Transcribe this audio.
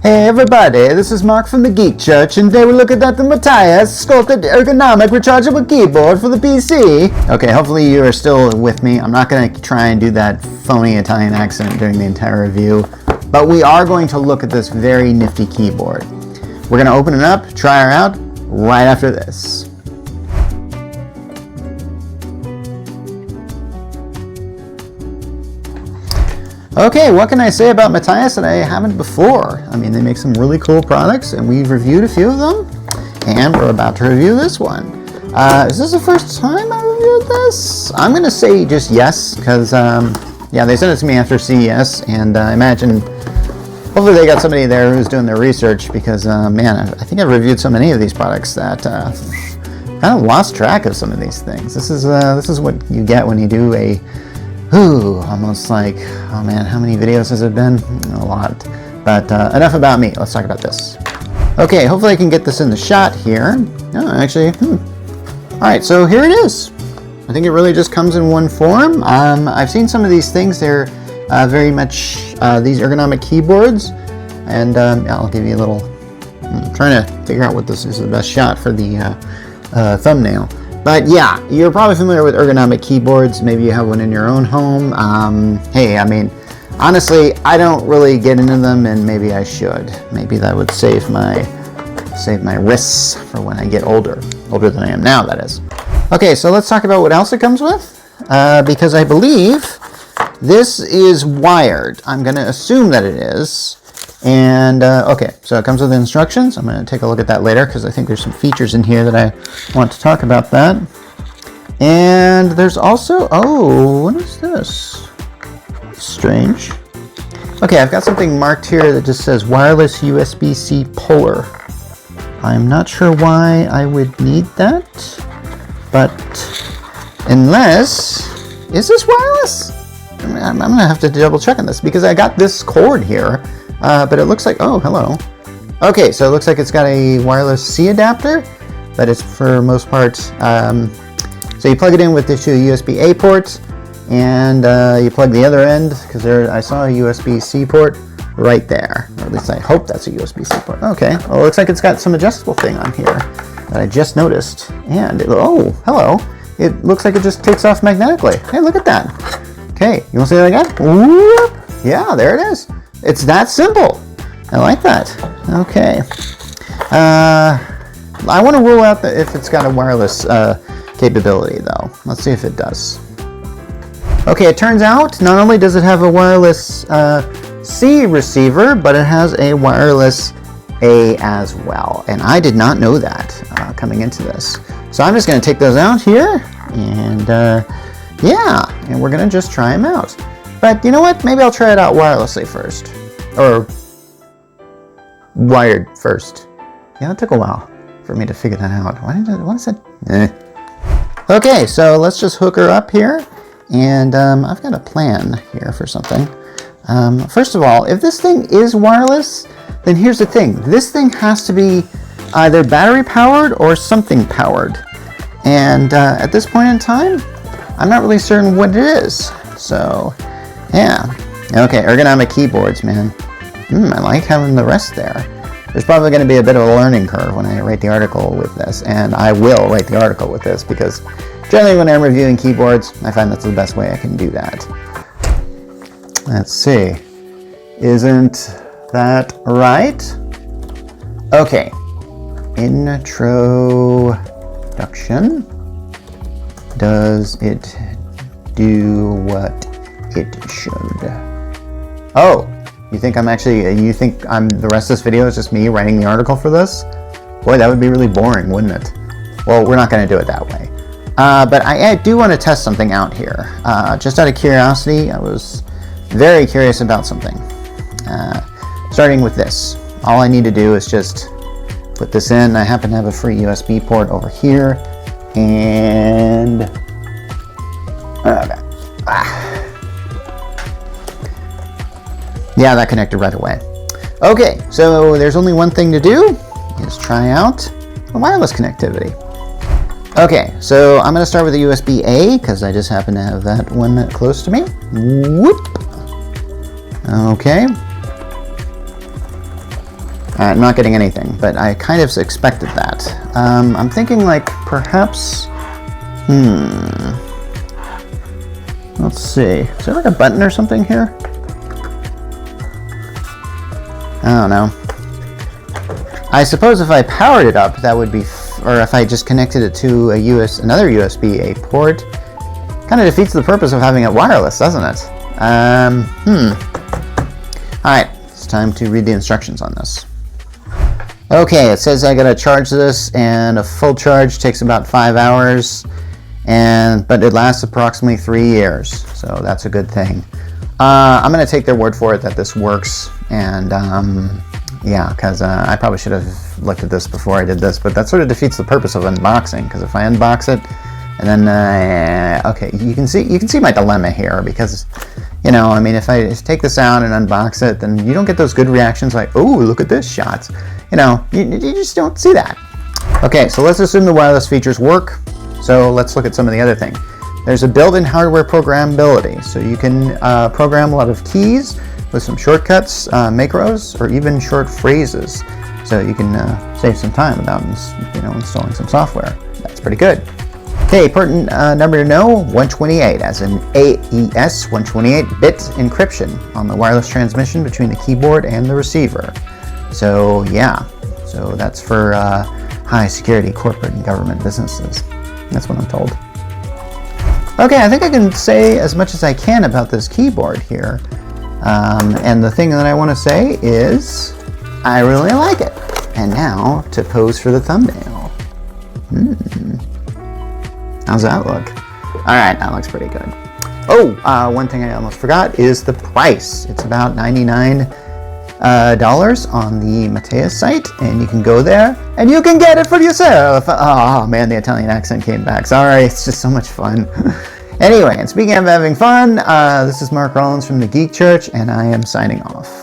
Hey everybody, this is Mark from the Geek Church, and today we're looking at the Matias Sculpted Ergonomic Rechargeable Keyboard for the PC. Okay, hopefully you are still with me. I'm not going to try and do that phony Italian accent during the entire review, but we are going to look at this very nifty keyboard. We're going to open it up, try her out, right after this. Okay, what can I say about Matias that I haven't before? I mean, they make some really cool products, and we've reviewed a few of them, and we're about to review this one. Is this the first time I reviewed this? I'm going to say just yes, because, yeah, they sent it to me after CES, and I imagine, hopefully they got somebody there who's doing their research, because, man, I think I've reviewed so many of these products that kind of lost track of some of these things. This is what you get when you do a almost like, oh man, how many videos has it been? A lot. But enough about me. Let's talk about this. Okay, hopefully I can get this in the shot here. Oh, actually, Alright, so here it is. I think it really just comes in one form. I've seen some of these things. They're very much these ergonomic keyboards. And I'll give you a little, I'm trying to figure out what this is the best shot for the thumbnail. But yeah, you're probably familiar with ergonomic keyboards. Maybe you have one in your own home. Hey, I mean, honestly, I don't really get into them, and maybe I should. Maybe that would save my wrists for when I get older than I am now, that is. Okay, so let's talk about what else it comes with, because I believe this is wired. I'm going to assume that it is. And okay, so it comes with instructions. I'm going to take a look at that later because I think there's some features in here that I want to talk about that. And there's also, oh, what is this? Strange. Okay, I've got something marked here that just says wireless USB-C polar. I'm not sure why I would need that, but unless, is this wireless? I'm going to have to double check on this because I got this cord here. But it looks like, oh, hello. Okay, so it looks like it's got a wireless C adapter, but it's for most part, so you plug it in with the two USB-A ports, and you plug the other end, because I saw a USB-C port right there, or at least I hope that's a USB-C port. Okay, well, it looks like it's got some adjustable thing on here that I just noticed, and oh, hello. It looks like it just takes off magnetically. Hey, look at that. Okay, you want to see that again? Whoop. Yeah, there it is. It's that simple. I like that. Okay. I want to rule out if it's got a wireless capability, though. Let's see if it does. Okay, it turns out not only does it have a wireless C receiver, but it has a wireless A as well. And I did not know that coming into this. So I'm just going to take those out here. And yeah, and we're going to just try them out. But you know what? Maybe I'll try it out wirelessly first. Or wired first. Yeah, it took a while for me to figure that out. What is it? Okay, so let's just hook her up here. And I've got a plan here for something. First of all, if this thing is wireless, then here's the thing. This thing has to be either battery powered or something powered. And at this point in time, I'm not really certain what it is. So, yeah. Okay, ergonomic keyboards, man. I like having the rest there. There's probably going to be a bit of a learning curve when I write the article with this, and I will write the article with this because generally when I'm reviewing keyboards, I find that's the best way I can do that. Let's see. Isn't that right? Okay. Introduction. Does it do what it should? Oh, you think the rest of this video is just me writing the article for this? Boy, that would be really boring, wouldn't it? Well, we're not going to do it that way. But I do want to test something out here. Just out of curiosity, I was very curious about something. Starting with this. All I need to do is just put this in. I happen to have a free USB port over here. And yeah, that connected right away. Okay, so there's only one thing to do, is try out the wireless connectivity. Okay, so I'm going to start with the USB-A, because I just happen to have that one close to me. Whoop! Okay. I'm not getting anything, but I kind of expected that. I'm thinking like perhaps, let's see. Is there like a button or something here? I don't know. I suppose if I powered it up, that would be, or if I just connected it to another USB-A port, kind of defeats the purpose of having it wireless, doesn't it? Alright, it's time to read the instructions on this. Okay, it says I gotta charge this, and a full charge takes about 5 hours, but it lasts approximately 3 years, so that's a good thing. I'm gonna take their word for it that this works, and yeah, because I probably should have looked at this before I did this, but that sort of defeats the purpose of unboxing, because if I unbox it, and then, okay, you can see my dilemma here, because, you know, I mean, if I take this out and unbox it, then you don't get those good reactions like, oh, look at this shots. You know, you just don't see that. Okay, so let's assume the wireless features work, so let's look at some of the other things. There's a built-in hardware programmability, so you can program a lot of keys with some shortcuts, macros, or even short phrases, so you can save some time without installing some software. That's pretty good. Okay, important number to know, 128, as in AES 128-bit encryption on the wireless transmission between the keyboard and the receiver. So yeah, so that's for high security corporate and government businesses. That's what I'm told. Okay, I think I can say as much as I can about this keyboard here. And the thing that I want to say is, I really like it. And now, to pose for the thumbnail. How's that look? Alright, that looks pretty good. Oh, one thing I almost forgot is the price. It's about $99 on the Matias site, and you can go there, and you can get it for yourself! Oh man, the Italian accent came back. Sorry, it's just so much fun. Anyway, and speaking of having fun, this is Mark Rollins from the Geek Church, and I am signing off.